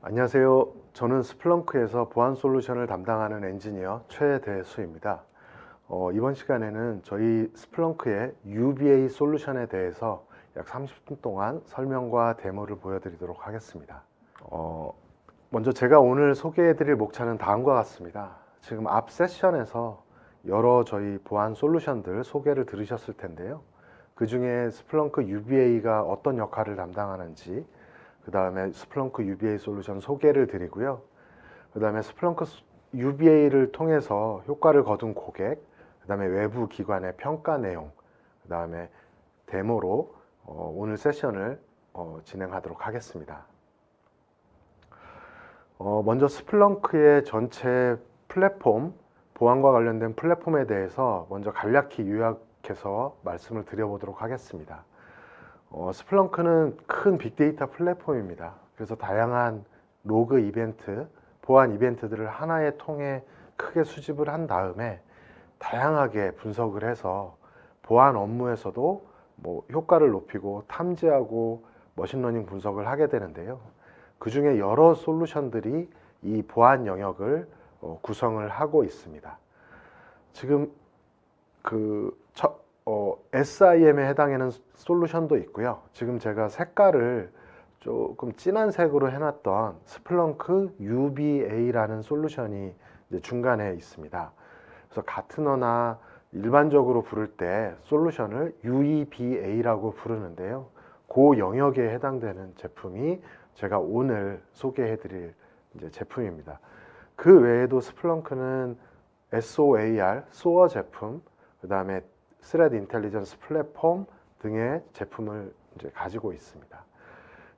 안녕하세요. 저는 스플렁크에서 보안 솔루션을 담당하는 엔지니어 최대수입니다. 이번 시간에는 저희 스플렁크의 UBA 솔루션에 대해서 약 30분 동안 설명과 데모를 보여드리도록 하겠습니다. 먼저 제가 오늘 소개해드릴 목차는 다음과 같습니다. 지금 앞 세션에서 여러 저희 보안 솔루션들 소개를 들으셨을 텐데요. 그 중에 스플렁크 UBA가 어떤 역할을 담당하는지, 그 다음에 스플렁크 UBA 솔루션 소개를 드리고요. 그 다음에 스플렁크 UBA를 통해서 효과를 거둔 고객, 그 다음에 외부 기관의 평가 내용, 그 다음에 데모로 오늘 세션을 진행하도록 하겠습니다. 먼저 스플렁크의 전체 플랫폼, 보안과 관련된 플랫폼에 대해서 먼저 간략히 요약해서 말씀을 드려보도록 하겠습니다. 스플렁크는 큰 빅데이터 플랫폼입니다. 그래서 다양한 로그 이벤트, 보안 이벤트들을 하나의 통에 크게 수집을 한 다음에 다양하게 분석을 해서 보안 업무에서도 효과를 높이고 탐지하고 머신러닝 분석을 하게 되는데요. 그 중에 여러 솔루션들이 이 보안 영역을 구성을 하고 있습니다. 지금 SIM에 해당하는 솔루션도 있고요. 지금 제가 색깔을 조금 진한 색으로 해놨던 스플렁크 UBA라는 솔루션이 이제 중간에 있습니다. 그래서 가트너나 일반적으로 부를 때 솔루션을 UEBA라고 부르는데요. 그 영역에 해당되는 제품이 제가 오늘 소개해드릴 이제 제품입니다. 그 외에도 스플렁크는 SOAR 제품, 그 다음에 스레드 인텔리전스 플랫폼 등의 제품을 이제 가지고 있습니다.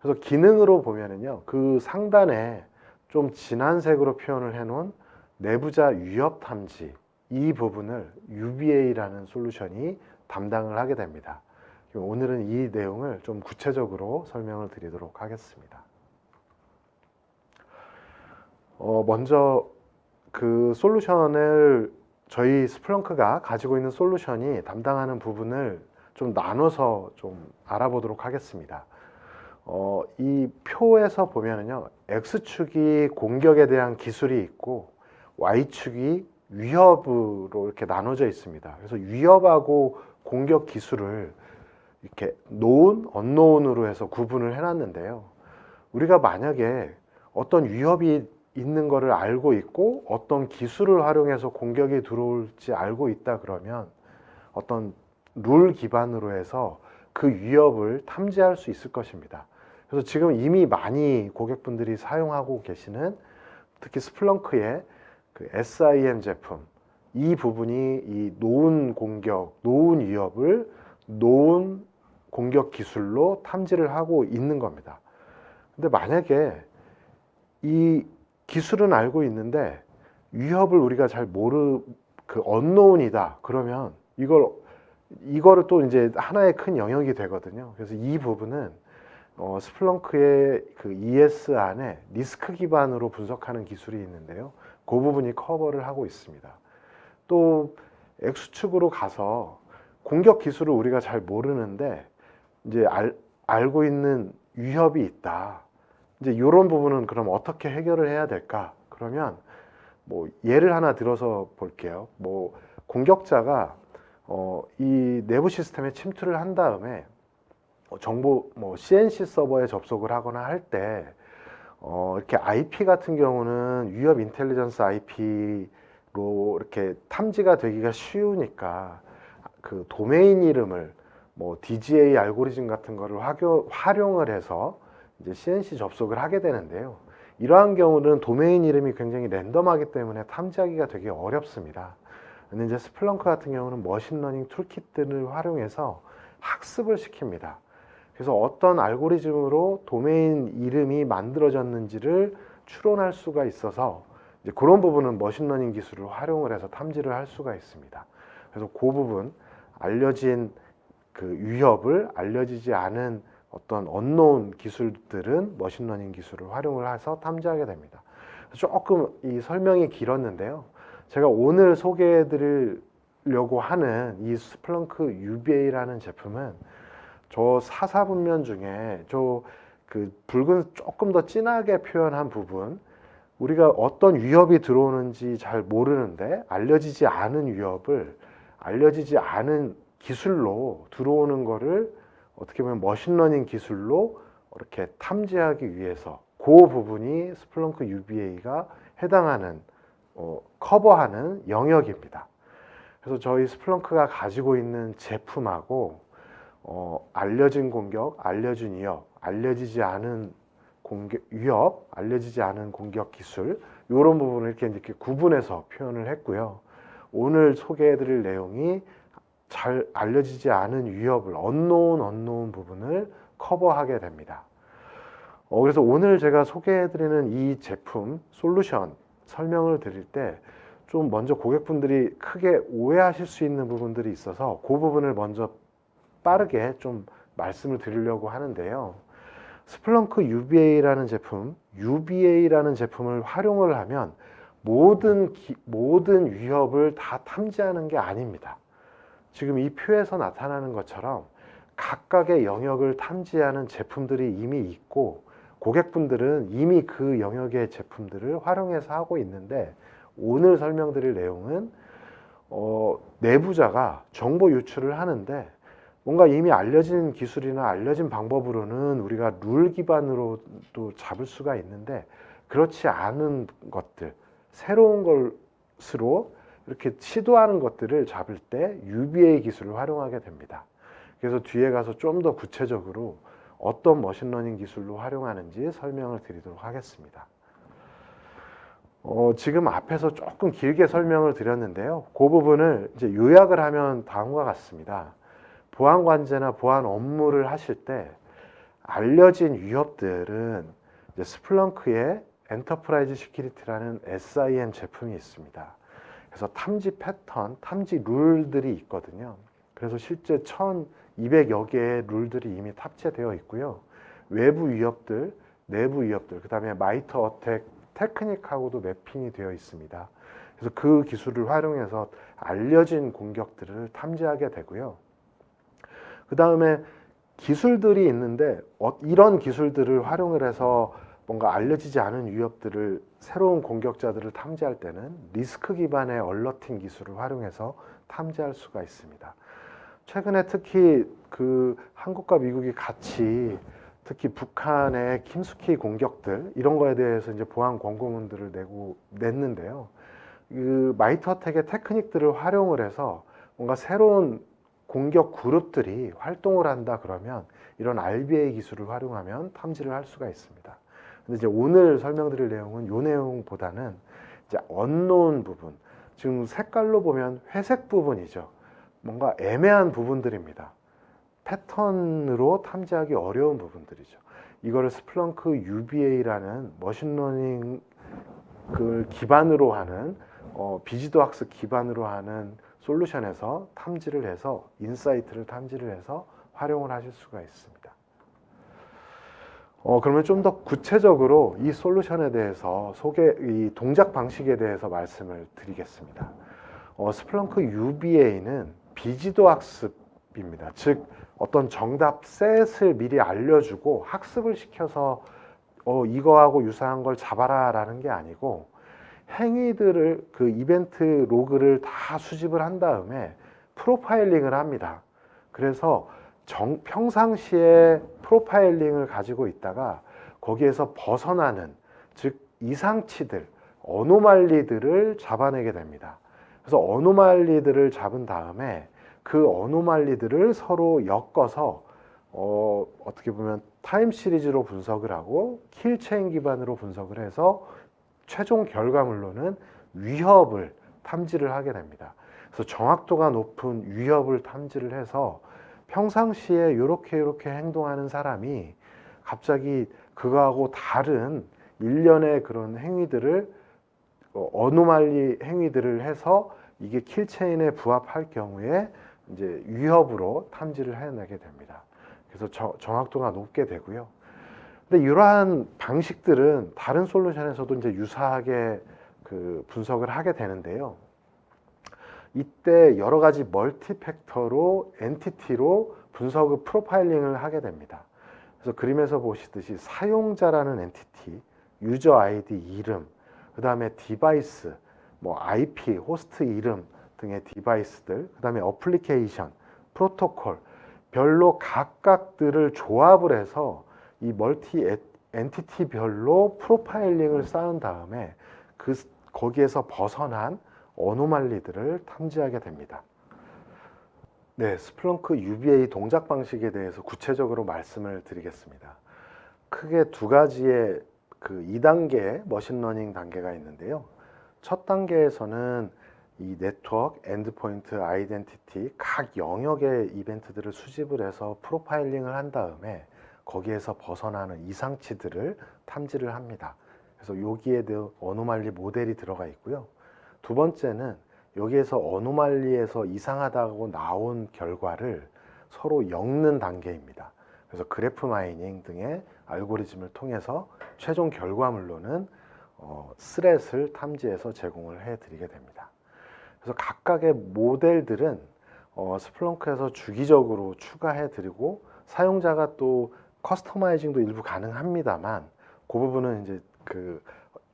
그래서 기능으로 보면은요, 그 상단에 좀 진한 색으로 표현을 해놓은 내부자 위협 탐지, 이 부분을 UBA라는 솔루션이 담당을 하게 됩니다. 오늘은 이 내용을 좀 구체적으로 설명을 드리도록 하겠습니다. 먼저 그 솔루션을 저희 스플렁크가 가지고 있는 솔루션이 담당하는 부분을 좀 나눠서 좀 알아보도록 하겠습니다. 이 표에서 보면은요, X축이 공격에 대한 기술이 있고 Y축이 위협으로 이렇게 나눠져 있습니다. 그래서 위협하고 공격 기술을 이렇게 known, unknown으로 해서 구분을 해놨는데요. 우리가 만약에 어떤 위협이 있는 것을 알고 있고 어떤 기술을 활용해서 공격이 들어올지 알고 있다 그러면 어떤 룰 기반으로 해서 그 위협을 탐지할 수 있을 것입니다. 그래서 지금 이미 많이 고객분들이 사용하고 계시는 특히 스플렁크의 그 SIM 제품, 이 부분이 이 known 공격, known 위협을 known 공격 기술로 탐지를 하고 있는 겁니다. 근데 만약에 이 기술은 알고 있는데 위협을 우리가 잘 unknown이다 그러면 이거를 또 이제 하나의 큰 영역이 되거든요. 그래서 이 부분은 스플렁크의 그 ES 안에 리스크 기반으로 분석하는 기술이 있는데요. 그 부분이 커버를 하고 있습니다. 또 X축으로 가서 공격 기술을 우리가 잘 모르는데 이제 알고 있는 위협이 있다. 이제 이런 부분은 그럼 어떻게 해결을 해야 될까? 그러면 예를 하나 들어서 볼게요. 공격자가 이 내부 시스템에 침투를 한 다음에 정보 CNC 서버에 접속을 하거나 할 때 이렇게 IP 같은 경우는 위협 인텔리전스 IP로 이렇게 탐지가 되기가 쉬우니까 그 도메인 이름을 DGA 알고리즘 같은 거를 활용을 해서 이제 CNC 접속을 하게 되는데요. 이러한 경우는 도메인 이름이 굉장히 랜덤하기 때문에 탐지하기가 되게 어렵습니다. 근데 이제 스플렁크 같은 경우는 머신러닝 툴킷들을 활용해서 학습을 시킵니다. 그래서 어떤 알고리즘으로 도메인 이름이 만들어졌는지를 추론할 수가 있어서 이제 그런 부분은 머신러닝 기술을 활용을 해서 탐지를 할 수가 있습니다. 그래서 그 부분 알려진 그 위협을 알려지지 않은 어떤 unknown 기술들은 머신러닝 기술을 활용을 해서 탐지하게 됩니다. 조금 이 설명이 길었는데요. 제가 오늘 소개해 드리려고 하는 이 스플렁크 UBA라는 제품은 저 사사분면 중에 그 붉은 조금 더 진하게 표현한 부분, 우리가 어떤 위협이 들어오는지 잘 모르는데 알려지지 않은 위협을 알려지지 않은 기술로 들어오는 거를 어떻게 보면 머신러닝 기술로 이렇게 탐지하기 위해서 그 부분이 스플렁크 UBA가 해당하는 커버하는 영역입니다. 그래서 저희 스플렁크가 가지고 있는 제품하고 알려진 공격, 알려진 위협, 알려지지 않은 공격, 위협, 알려지지 않은 공격 기술 이런 부분을 이렇게 구분해서 표현을 했고요. 오늘 소개해드릴 내용이 잘 알려지지 않은 위협을 언노운 부분을 커버하게 됩니다. 그래서 오늘 제가 소개해드리는 이 제품 솔루션 설명을 드릴 때 좀 먼저 고객분들이 크게 오해하실 수 있는 부분들이 있어서 그 부분을 먼저 빠르게 좀 말씀을 드리려고 하는데요. 스플렁크 UBA라는 제품, UBA라는 제품을 활용을 하면 모든 위협을 다 탐지하는 게 아닙니다. 지금 이 표에서 나타나는 것처럼 각각의 영역을 탐지하는 제품들이 이미 있고 고객분들은 이미 그 영역의 제품들을 활용해서 하고 있는데 오늘 설명드릴 내용은 내부자가 정보 유출을 하는데 뭔가 이미 알려진 기술이나 알려진 방법으로는 우리가 룰 기반으로도 잡을 수가 있는데 그렇지 않은 것들, 새로운 것으로 이렇게 시도하는 것들을 잡을 때 UBA 기술을 활용하게 됩니다. 그래서 뒤에 가서 좀 더 구체적으로 어떤 머신러닝 기술로 활용하는지 설명을 드리도록 하겠습니다. 지금 앞에서 조금 길게 설명을 드렸는데요. 그 부분을 이제 요약을 하면 다음과 같습니다. 보안 관제나 보안 업무를 하실 때 알려진 위협들은 이제 스플렁크의 엔터프라이즈 시큐리티라는 SIM 제품이 있습니다. 그래서 탐지 패턴, 탐지 룰들이 있거든요. 그래서 실제 1200여 개의 룰들이 이미 탑재되어 있고요. 외부 위협들, 내부 위협들, 그 다음에 마이터 어택 테크닉하고도 매핑이 되어 있습니다. 그래서 그 기술을 활용해서 알려진 공격들을 탐지하게 되고요. 그 다음에 기술들이 있는데 이런 기술들을 활용을 해서 뭔가 알려지지 않은 위협들을 새로운 공격자들을 탐지할 때는 리스크 기반의 얼러팅 기술을 활용해서 탐지할 수가 있습니다. 최근에 특히 그 한국과 미국이 같이 특히 북한의 김숙희 공격들 이런 거에 대해서 이제 보안 권고문들을 냈는데요. 그 마이터 어택의 테크닉들을 활용을 해서 뭔가 새로운 공격 그룹들이 활동을 한다 그러면 이런 RBA 기술을 활용하면 탐지를 할 수가 있습니다. 근데 이제 오늘 설명드릴 내용은 이 내용보다는 이제 언노운 부분, 지금 색깔로 보면 회색 부분이죠. 뭔가 애매한 부분들입니다. 패턴으로 탐지하기 어려운 부분들이죠. 이거를 스플렁크 UBA라는 머신러닝을 기반으로 하는 비지도 학습 기반으로 하는 솔루션에서 탐지를 해서 인사이트를 탐지를 해서 활용을 하실 수가 있습니다. 그러면 좀 더 구체적으로 이 솔루션에 대해서 이 동작 방식에 대해서 말씀을 드리겠습니다. 스플렁크 UBA는 비지도 학습입니다. 즉 어떤 정답 셋을 미리 알려주고 학습을 시켜서 이거하고 유사한 걸 잡아라 라는 게 아니고 행위들을 그 이벤트 로그를 다 수집을 한 다음에 프로파일링을 합니다. 그래서 평상시에 프로파일링을 가지고 있다가 거기에서 벗어나는 즉 이상치들, 어노말리들을 잡아내게 됩니다. 그래서 어노말리들을 잡은 다음에 그 어노말리들을 서로 엮어서 어떻게 보면 타임 시리즈로 분석을 하고 킬체인 기반으로 분석을 해서 최종 결과물로는 위협을 탐지를 하게 됩니다. 그래서 정확도가 높은 위협을 탐지를 해서 평상시에 이렇게 행동하는 사람이 갑자기 그거하고 다른 일련의 그런 행위들을 어노말리 행위들을 해서 이게 킬체인에 부합할 경우에 이제 위협으로 탐지를 해내게 됩니다. 그래서 정확도가 높게 되고요. 근데 이러한 방식들은 다른 솔루션에서도 이제 유사하게 그 분석을 하게 되는데요. 이때 여러 가지 멀티 팩터로 엔티티로 분석을 프로파일링을 하게 됩니다. 그래서 그림에서 보시듯이 사용자라는 엔티티, 유저 아이디 이름, 그 다음에 디바이스, 뭐 IP, 호스트 이름 등의 디바이스들, 그 다음에 어플리케이션, 프로토콜, 별로 각각들을 조합을 해서 이 멀티 엔티티별로 프로파일링을 쌓은 다음에 거기에서 벗어난 어노말리들을 탐지하게 됩니다. 네, 스플렁크 UBA 동작 방식에 대해서 구체적으로 말씀을 드리겠습니다. 크게 두 가지의 그 2단계의 머신러닝 단계가 있는데요. 첫 단계에서는 이 네트워크, 엔드포인트, 아이덴티티 각 영역의 이벤트들을 수집을 해서 프로파일링을 한 다음에 거기에서 벗어나는 이상치들을 탐지를 합니다. 그래서 여기에도 어노말리 모델이 들어가 있고요. 두 번째는 여기에서 어노말리에서 이상하다고 나온 결과를 서로 엮는 단계입니다. 그래서 그래프 마이닝 등의 알고리즘을 통해서 최종 결과물로는 스렛을 탐지해서 제공을 해드리게 됩니다. 그래서 각각의 모델들은 스플렁크에서 주기적으로 추가해드리고 사용자가 또 커스터마이징도 일부 가능합니다만 그 부분은 이제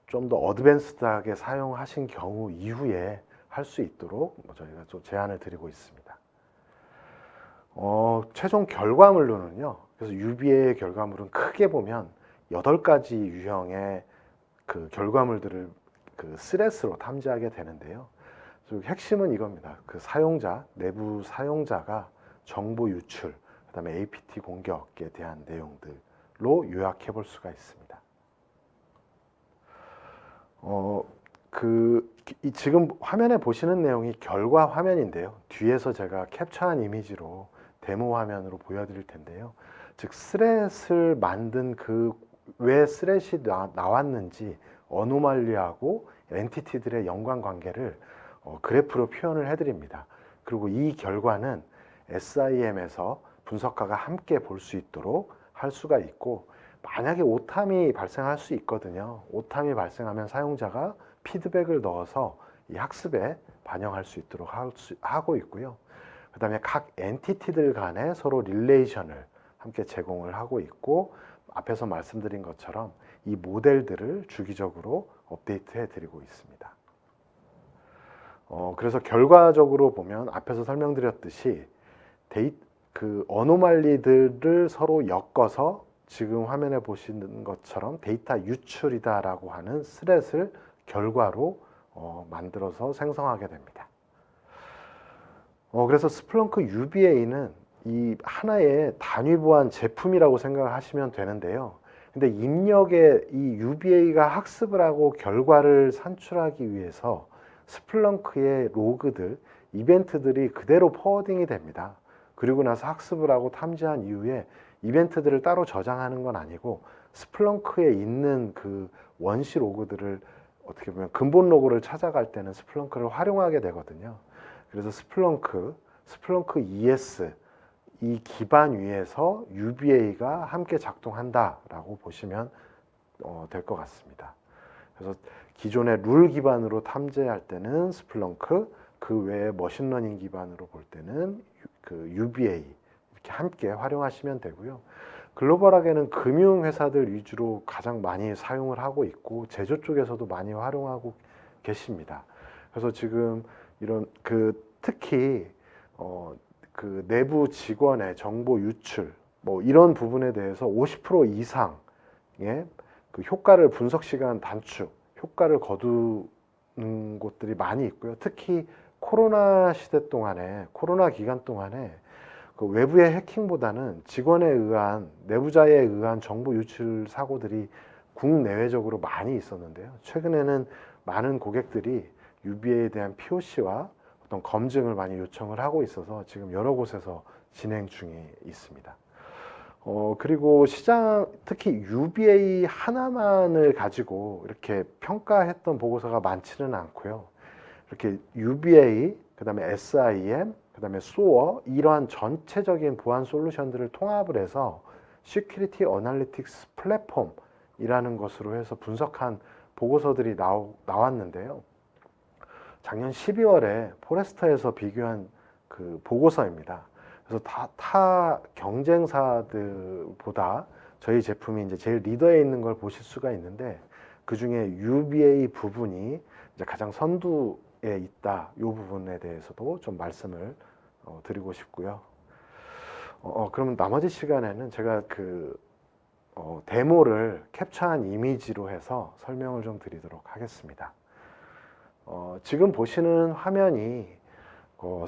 좀 더 어드밴스드하게 사용하신 경우 이후에 할 수 있도록 저희가 좀 제안을 드리고 있습니다. 최종 결과물로는요. 그래서 UBA의 결과물은 크게 보면 8가지 유형의 그 결과물들을 그 스렛으로 탐지하게 되는데요. 핵심은 이겁니다. 그 사용자, 내부 사용자가 정보 유출, 그 다음에 APT 공격에 대한 내용들로 요약해 볼 수가 있습니다. 지금 화면에 보시는 내용이 결과 화면인데요. 뒤에서 제가 캡처한 이미지로 데모 화면으로 보여드릴 텐데요. 즉 스렛을 만든 왜 스렛이 나왔는지 어노말리하고 엔티티들의 연관관계를 그래프로 표현을 해드립니다. 그리고 이 결과는 SIM에서 분석가가 함께 볼 수 있도록 할 수가 있고, 만약에 오탐이 발생할 수 있거든요. 오탐이 발생하면 사용자가 피드백을 넣어서 이 학습에 반영할 수 있도록 하고 있고요. 그 다음에 각 엔티티들 간에 서로 릴레이션을 함께 제공을 하고 있고, 앞에서 말씀드린 것처럼 이 모델들을 주기적으로 업데이트해 드리고 있습니다. 그래서 결과적으로 보면 앞에서 설명드렸듯이 어노말리들을 서로 엮어서 지금 화면에 보시는 것처럼 데이터 유출이다라고 하는 스렛을 결과로 만들어서 생성하게 됩니다. 그래서 스플렁크 UBA는 이 하나의 단위 보안 제품이라고 생각하시면 되는데요. 근데 입력에 이 UBA가 학습을 하고 결과를 산출하기 위해서 스플렁크의 로그들, 이벤트들이 그대로 포워딩이 됩니다. 그리고 나서 학습을 하고 탐지한 이후에 이벤트들을 따로 저장하는 건 아니고 스플렁크에 있는 그 원시 로그들을 어떻게 보면 근본 로그를 찾아갈 때는 스플렁크를 활용하게 되거든요. 그래서 스플렁크 ES 이 기반 위에서 UBA가 함께 작동한다라고 보시면 될 것 같습니다. 그래서 기존의 룰 기반으로 탐지할 때는 스플렁크, 그 외에 머신러닝 기반으로 볼 때는 그 UBA 이렇게 함께 활용하시면 되고요. 글로벌하게는 금융회사들 위주로 가장 많이 사용을 하고 있고 제조 쪽에서도 많이 활용하고 계십니다. 그래서 지금 이런 특히 그 내부 직원의 정보 유출 뭐 이런 부분에 대해서 50% 이상의 그 효과를 분석 시간 단축 효과를 거두는 곳들이 많이 있고요. 특히 코로나 시대 동안에 코로나 기간 동안에 그 외부의 해킹보다는 직원에 의한 내부자에 의한 정보 유출 사고들이 국내외적으로 많이 있었는데요. 최근에는 많은 고객들이 UBA에 대한 POC와 어떤 검증을 많이 요청을 하고 있어서 지금 여러 곳에서 진행 중에 있습니다. 그리고 시장, 특히 UBA 하나만을 가지고 이렇게 평가했던 보고서가 많지는 않고요. 이렇게 UBA, 그 다음에 SIM, 그 다음에 SOAR, 이러한 전체적인 보안 솔루션들을 통합을 해서 Security Analytics 플랫폼이라는 것으로 해서 분석한 보고서들이 나왔는데요. 작년 12월에 포레스터에서 비교한 그 보고서입니다. 그래서 타 경쟁사들보다 저희 제품이 이제 제일 리더에 있는 걸 보실 수가 있는데, 그 중에 UBA 부분이 이제 가장 선두에 있다. 이 부분에 대해서도 좀 말씀을 드리고 싶고요. 그러면 나머지 시간에는 제가 데모를 캡처한 이미지로 해서 설명을 좀 드리도록 하겠습니다. 지금 보시는 화면이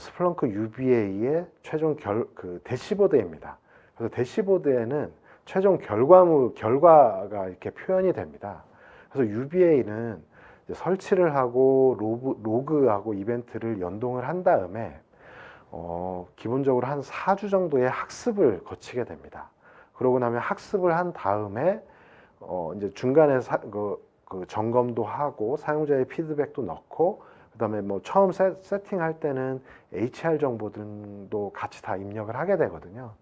스플렁크 UBA의 최종 대시보드입니다. 그래서 대시보드에는 최종 결과가 이렇게 표현이 됩니다. 그래서 UBA는 설치를 하고 로그하고 이벤트를 연동을 한 다음에 기본적으로 한 4주 정도의 학습을 거치게 됩니다. 그러고 나면 학습을 한 다음에 이제 중간에 그 점검도 하고 사용자의 피드백도 넣고, 그다음에 뭐 처음 세팅할 때는 HR 정보들도 같이 다 입력을 하게 되거든요.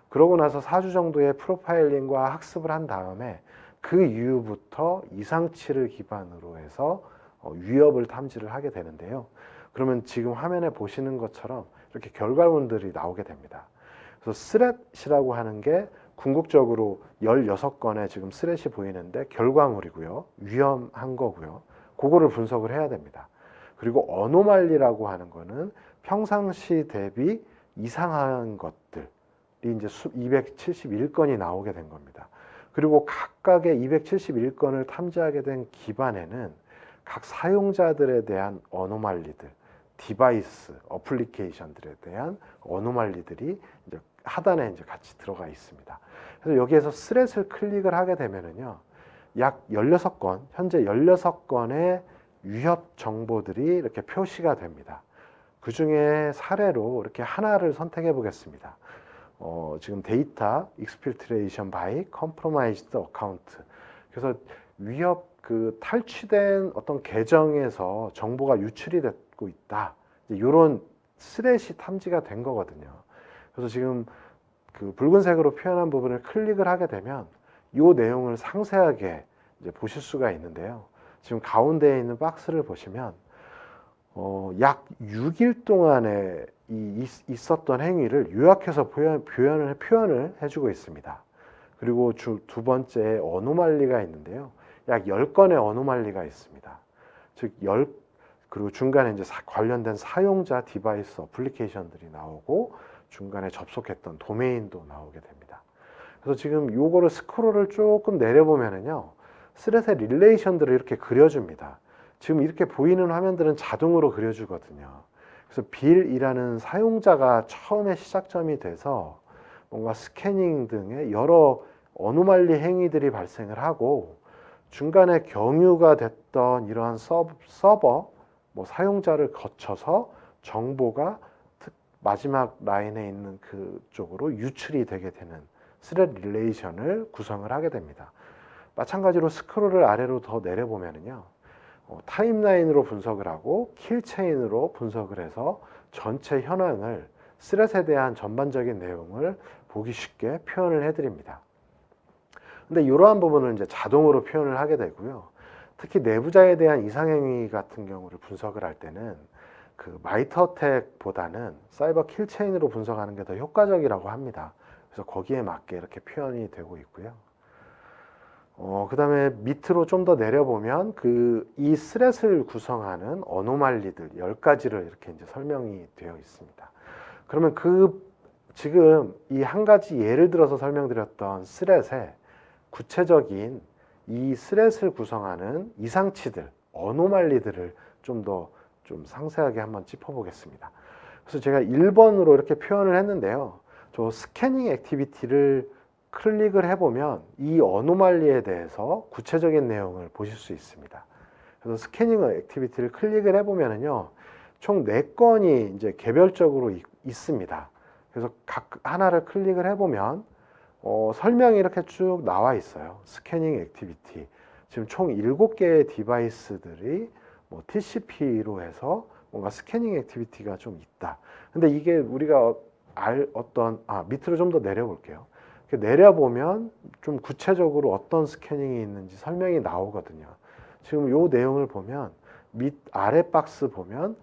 그러고 나서 4주 정도의 프로파일링과 학습을 한 다음에 그 이후부터 이상치를 기반으로 해서 위협을 탐지를 하게 되는데요. 그러면 지금 화면에 보시는 것처럼 이렇게 결과물들이 나오게 됩니다. 그래서 스렛이라고 하는 게 궁극적으로 16건의 지금 스렛이 보이는데 결과물이고요. 위험한 거고요. 그거를 분석을 해야 됩니다. 그리고 어노말리라고 하는 거는 평상시 대비 이상한 것들이 이제 271건이 나오게 된 겁니다. 그리고 각각의 271건을 탐지하게 된 기반에는 각 사용자들에 대한 어노말리들, 디바이스, 어플리케이션들에 대한 어노말리들이 이제 하단에 이제 같이 들어가 있습니다. 그래서 여기에서 스렛을 클릭을 하게 되면은요, 약 16건, 현재 16건의 위협 정보들이 이렇게 표시가 됩니다. 그 중에 사례로 이렇게 하나를 선택해 보겠습니다. 지금 데이터 익스필트레이션 바이 컴프로마이즈드 어카운트. 그래서 위협 탈취된 어떤 계정에서 정보가 유출이 되고 있다. 이런 스렛이 탐지가 된 거거든요. 그래서 지금 그 붉은색으로 표현한 부분을 클릭을 하게 되면 이 내용을 상세하게 이제 보실 수가 있는데요. 지금 가운데에 있는 박스를 보시면 약 6일 동안에 있었던 행위를 요약해서 표현을 해주고 있습니다. 그리고 두 번째 어노말리가 있는데요. 약 10건의 어노말리가 있습니다. 즉 그리고 중간에 이제 관련된 사용자 디바이스 어플리케이션들이 나오고 중간에 접속했던 도메인도 나오게 됩니다. 그래서 지금 요거를 스크롤을 조금 내려보면은요, 스렛의 릴레이션들을 이렇게 그려줍니다. 지금 이렇게 보이는 화면들은 자동으로 그려주거든요. 그래서 빌이라는 사용자가 처음에 시작점이 돼서 뭔가 스캐닝 등의 여러 어노말리 행위들이 발생을 하고, 중간에 경유가 됐던 이러한 서버, 뭐 사용자를 거쳐서 정보가 마지막 라인에 있는 그쪽으로 유출이 되게 되는 스렛 릴레이션을 구성을 하게 됩니다. 마찬가지로 스크롤을 아래로 더 내려보면은요, 타임라인으로 분석을 하고 킬체인으로 분석을 해서 전체 현황을, 스렛에 대한 전반적인 내용을 보기 쉽게 표현을 해드립니다. 근데 이러한 부분을 이제 자동으로 표현을 하게 되고요. 특히 내부자에 대한 이상행위 같은 경우를 분석을 할 때는 마이터택보다는 사이버 킬체인으로 분석하는 게 더 효과적이라고 합니다. 그래서 거기에 맞게 이렇게 표현이 되고 있고요. 그 다음에 밑으로 좀 더 내려보면 이 스렛을 구성하는 어노말리들 10가지를 이렇게 이제 설명이 되어 있습니다. 그러면 지금 이 한 가지 예를 들어서 설명드렸던 스렛의 구체적인 이 스렛을 구성하는 이상치들, 어노말리들을 좀 상세하게 한번 짚어보겠습니다. 그래서 제가 1번으로 이렇게 표현을 했는데요. 저 스캐닝 액티비티를 클릭을 해보면 이 어노말리에 대해서 구체적인 내용을 보실 수 있습니다. 그래서 스캐닝 액티비티를 클릭을 해보면은요, 총 4건이 이제 개별적으로 있습니다. 그래서 각 하나를 클릭을 해보면 설명이 이렇게 쭉 나와 있어요. 스캐닝 액티비티. 지금 총 7개의 디바이스들이 뭐 TCP로 해서 뭔가 스캐닝 액티비티가 좀 있다. 근데 이게 우리가 밑으로 좀 더 내려볼게요. 내려보면 좀 구체적으로 어떤 스캐닝이 있는지 설명이 나오거든요. 지금 요 내용을 보면 아래 박스 보면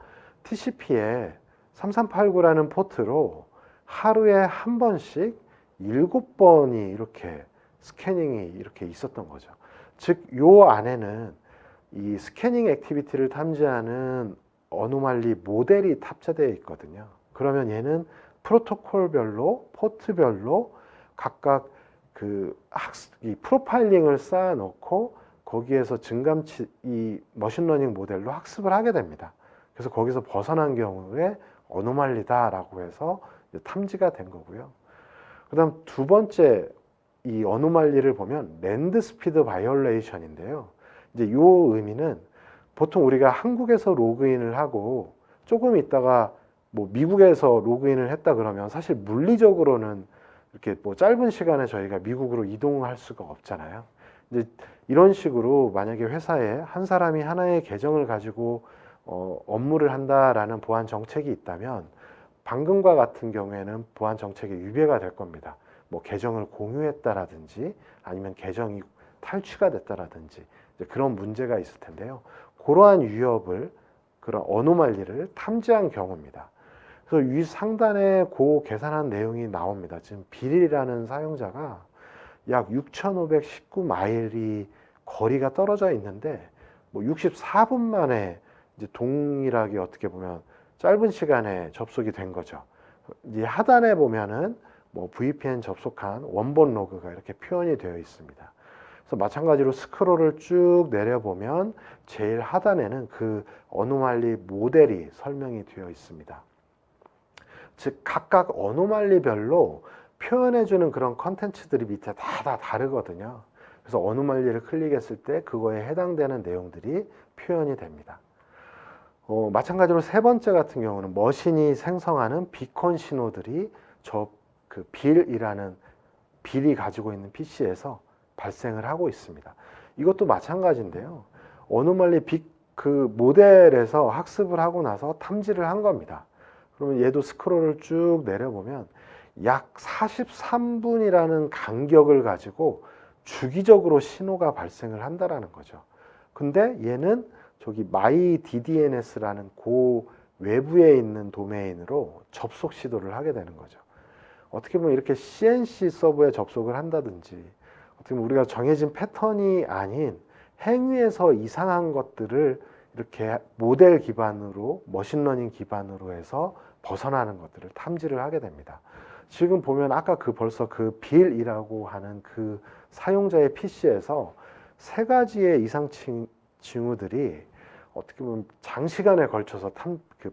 TCP에 3389라는 포트로 하루에 한 번씩 7번이 이렇게 스캐닝이 이렇게 있었던 거죠. 즉, 요 안에는 이 스캐닝 액티비티를 탐지하는 어노말리 모델이 탑재되어 있거든요. 그러면 얘는 프로토콜별로, 포트별로 각각 이 프로파일링을 쌓아 놓고 거기에서 증감치, 이 머신러닝 모델로 학습을 하게 됩니다. 그래서 거기서 벗어난 경우에 어노말리다라고 해서 탐지가 된 거고요. 그 다음 두 번째 이 어노말리를 보면 랜드 스피드 바이올레이션인데요. 이제 요 의미는 보통 우리가 한국에서 로그인을 하고 조금 있다가 뭐 미국에서 로그인을 했다 그러면 사실 물리적으로는 이렇게 뭐 짧은 시간에 저희가 미국으로 이동할 수가 없잖아요. 이제 이런 식으로 만약에 회사에 한 사람이 하나의 계정을 가지고 업무를 한다라는 보안 정책이 있다면 방금과 같은 경우에는 보안 정책에 위배가 될 겁니다. 뭐 계정을 공유했다라든지 아니면 계정이 탈취가 됐다라든지 이제 그런 문제가 있을 텐데요. 그러한 위협을, 그런 어노말리를 탐지한 경우입니다. 그래서 위 상단에 그 계산한 내용이 나옵니다. 지금 빌이라는 사용자가 약 6,519마일이 거리가 떨어져 있는데 뭐 64분 만에 이제 동일하게 어떻게 보면 짧은 시간에 접속이 된 거죠. 이 하단에 보면은 뭐 VPN 접속한 원본 로그가 이렇게 표현이 되어 있습니다. 그래서 마찬가지로 스크롤을 쭉 내려보면 제일 하단에는 그 어노말리 모델이 설명이 되어 있습니다. 즉 각각 어노말리별로 표현해주는 그런 컨텐츠들이 밑에 다 다르거든요. 그래서 어노말리를 클릭했을 때 그거에 해당되는 내용들이 표현이 됩니다. 마찬가지로 세 번째 같은 경우는 머신이 생성하는 비콘 신호들이 빌이 가지고 있는 PC에서 발생을 하고 있습니다. 이것도 마찬가지인데요. 어노말리 그 모델에서 학습을 하고 나서 탐지를 한 겁니다. 그러면 얘도 스크롤을 쭉 내려보면 약 43분이라는 간격을 가지고 주기적으로 신호가 발생을 한다라는 거죠. 근데 얘는 저기 myDDNS라는 그 외부에 있는 도메인으로 접속 시도를 하게 되는 거죠. 어떻게 보면 이렇게 CNC 서버에 접속을 한다든지 어떻게 보면 우리가 정해진 패턴이 아닌 행위에서 이상한 것들을 이렇게 모델 기반으로, 머신러닝 기반으로 해서 벗어나는 것들을 탐지를 하게 됩니다. 지금 보면 아까 벌써 그 빌이라고 하는 그 사용자의 PC에서 세 가지의 이상 징후들이 어떻게 보면 장시간에 걸쳐서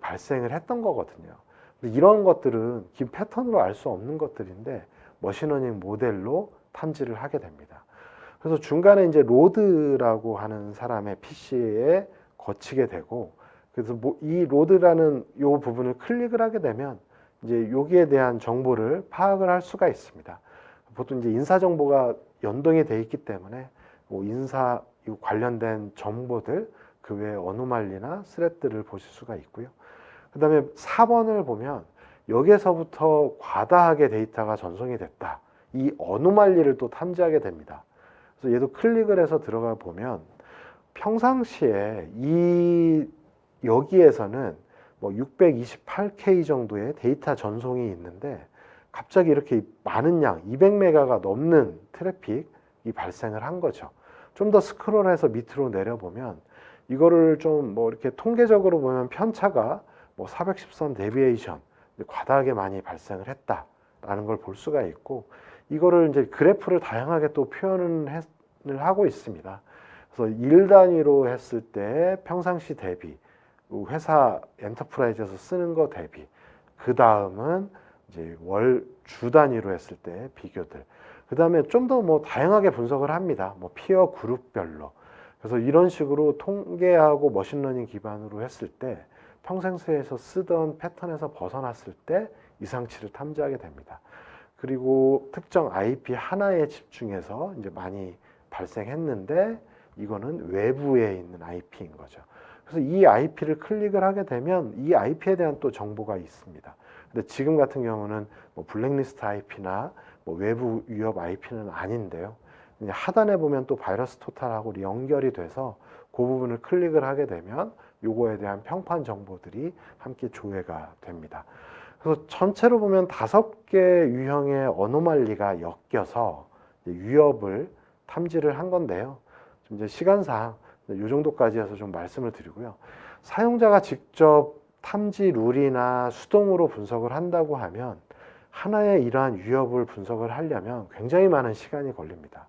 발생을 했던 거거든요. 이런 것들은 긴 패턴으로 알 수 없는 것들인데 머신러닝 모델로 탐지를 하게 됩니다. 그래서 중간에 이제 로드라고 하는 사람의 PC에 거치게 되고, 그래서 이 로드라는 요 부분을 클릭을 하게 되면 이제 여기에 대한 정보를 파악을 할 수가 있습니다. 보통 이제 인사 정보가 연동이 돼 있기 때문에 뭐 인사 관련된 정보들, 그 외에 어노말리나 스렛들을 보실 수가 있고요. 그 다음에 4번을 보면 여기에서부터 과다하게 데이터가 전송이 됐다. 이 어노말리를 또 탐지하게 됩니다. 그래서 얘도 클릭을 해서 들어가 보면 평상시에 여기에서는 뭐 628K 정도의 데이터 전송이 있는데 갑자기 이렇게 많은 양, 200메가가 넘는 트래픽이 발생을 한 거죠. 좀 더 스크롤해서 밑으로 내려보면 이거를 좀 뭐 이렇게 통계적으로 보면 편차가 뭐 413 데비에이션, 과다하게 많이 발생을 했다라는 걸 볼 수가 있고, 이거를 이제 그래프를 다양하게 또 표현을 하고 있습니다. 그래서 일 단위로 했을 때 평상시 대비, 회사 엔터프라이즈에서 쓰는 거 대비, 그 다음은 이제 주 단위로 했을 때 비교들, 그 다음에 좀 더 뭐 다양하게 분석을 합니다. 뭐 피어 그룹별로. 그래서 이런 식으로 통계하고 머신러닝 기반으로 했을 때 평상시에서 쓰던 패턴에서 벗어났을 때 이상치를 탐지하게 됩니다. 그리고 특정 IP 하나에 집중해서 이제 많이 발생했는데 이거는 외부에 있는 IP인 거죠. 그래서 이 IP를 클릭을 하게 되면 이 IP에 대한 또 정보가 있습니다. 근데 지금 같은 경우는 뭐 블랙리스트 IP나 뭐 외부 위협 IP는 아닌데요. 하단에 보면 또 바이러스 토탈하고 연결이 돼서 그 부분을 클릭을 하게 되면 요거에 대한 평판 정보들이 함께 조회가 됩니다. 그래서 전체로 보면 5개 유형의 어노말리가 엮여서 위협을 탐지를 한 건데요. 좀 이제 시간상 이 정도까지 해서 좀 말씀을 드리고요. 사용자가 직접 탐지 룰이나 수동으로 분석을 한다고 하면 하나의 이러한 위협을 분석을 하려면 굉장히 많은 시간이 걸립니다.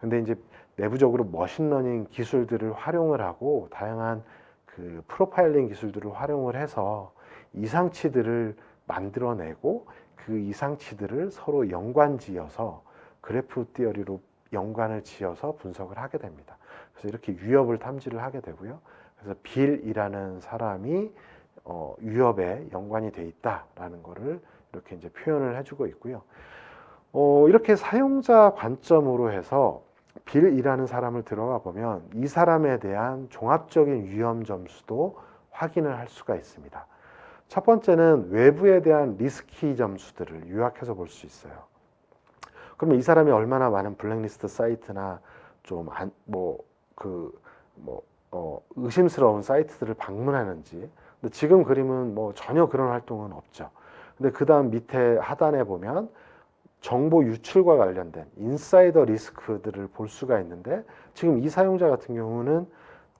근데 이제 내부적으로 머신러닝 기술들을 활용을 하고 다양한 그 프로파일링 기술들을 활용을 해서 이상치들을 만들어내고 그 이상치들을 서로 연관지어서 그래프 띠어리로 연관을 지어서 분석을 하게 됩니다. 그래서 이렇게 위협을 탐지를 하게 되고요. 그래서 빌이라는 사람이 위협에 연관이 돼 있다라는 거를 이렇게 이제 표현을 해주고 있고요. 이렇게 사용자 관점으로 해서 빌이라는 사람을 들어가 보면 이 사람에 대한 종합적인 위험 점수도 확인을 할 수가 있습니다. 첫 번째는 외부에 대한 리스키 점수들을 요약해서 볼 수 있어요. 그러면 이 사람이 얼마나 많은 블랙리스트 사이트나 좀 의심스러운 사이트들을 방문하는지. 근데 지금 그림은 뭐 전혀 그런 활동은 없죠. 근데 그 다음 밑에 하단에 보면 정보 유출과 관련된 인사이더 리스크들을 볼 수가 있는데 지금 이 사용자 같은 경우는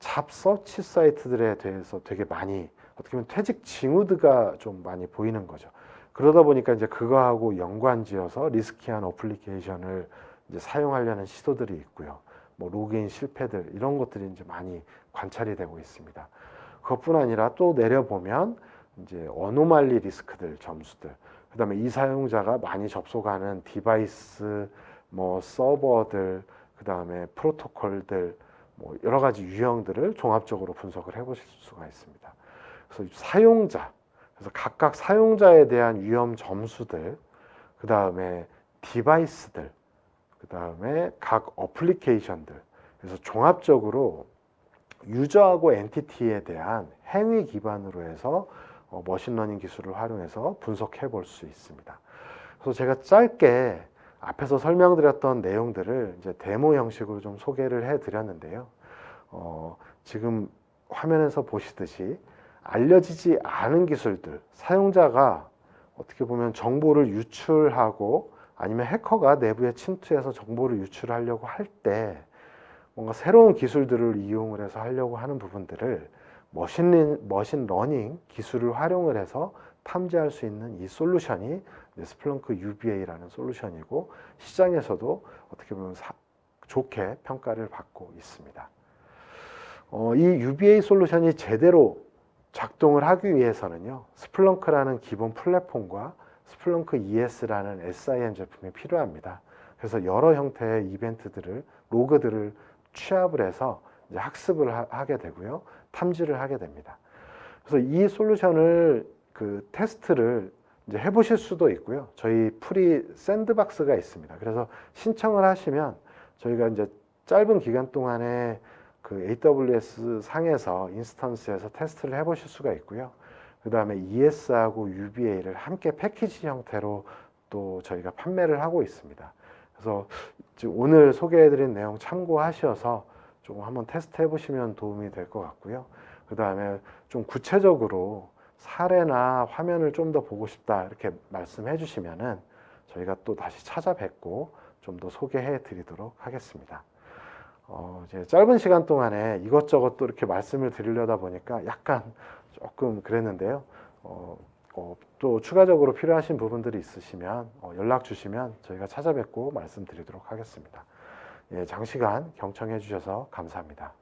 잡 서치 사이트들에 대해서 되게 많이 어떻게 보면 퇴직 징후드가 좀 많이 보이는 거죠. 그러다 보니까 이제 그거하고 연관지어서 리스키한 어플리케이션을 이제 사용하려는 시도들이 있고요. 뭐 로그인 실패들 이런 것들이 이제 많이 관찰이 되고 있습니다. 그것뿐 아니라 또 내려보면 이제 어노말리 리스크들 점수들, 그 다음에 이 사용자가 많이 접속하는 디바이스, 뭐 서버들, 그 다음에 프로토콜들, 뭐 여러 가지 유형들을 종합적으로 분석을 해보실 수가 있습니다. 그래서 사용자, 그래서 각각 사용자에 대한 위험 점수들, 그 다음에 디바이스들, 그 다음에 각 어플리케이션들, 그래서 종합적으로 유저하고 엔티티에 대한 행위 기반으로 해서 머신러닝 기술을 활용해서 분석해 볼 수 있습니다. 그래서 제가 짧게 앞에서 설명드렸던 내용들을 이제 데모 형식으로 좀 소개를 해 드렸는데요. 지금 화면에서 보시듯이 알려지지 않은 기술들, 사용자가 어떻게 보면 정보를 유출하고 아니면 해커가 내부에 침투해서 정보를 유출하려고 할 때 뭔가 새로운 기술들을 이용을 해서 하려고 하는 부분들을 머신러닝 기술을 활용을 해서 탐지할 수 있는 이 솔루션이 스플렁크 UBA라는 솔루션이고 시장에서도 어떻게 보면 좋게 평가를 받고 있습니다. 이 UBA 솔루션이 제대로 작동을 하기 위해서는요, 스플렁크라는 기본 플랫폼과 스플렁크 ES라는 SIM 제품이 필요합니다. 그래서 여러 형태의 이벤트들을, 로그들을 취합을 해서 이제 학습을 하게 되고요, 탐지를 하게 됩니다. 그래서 이 솔루션을 테스트를 이제 해보실 수도 있고요. 저희 프리 샌드박스가 있습니다. 그래서 신청을 하시면 저희가 이제 짧은 기간 동안에 AWS 상에서 인스턴스에서 테스트를 해보실 수가 있고요. 그 다음에 ES하고 UBA를 함께 패키지 형태로 또 저희가 판매를 하고 있습니다. 그래서 오늘 소개해드린 내용 참고하셔서 조금 한번 테스트 해보시면 도움이 될 것 같고요. 그 다음에 좀 구체적으로 사례나 화면을 좀 더 보고 싶다 이렇게 말씀해 주시면은 저희가 또 다시 찾아뵙고 좀 더 소개해 드리도록 하겠습니다. 이제 짧은 시간 동안에 이것저것 또 이렇게 말씀을 드리려다 보니까 약간 조금 그랬는데요. 또 추가적으로 필요하신 부분들이 있으시면 연락 주시면 저희가 찾아뵙고 말씀드리도록 하겠습니다. 예, 장시간 경청해 주셔서 감사합니다.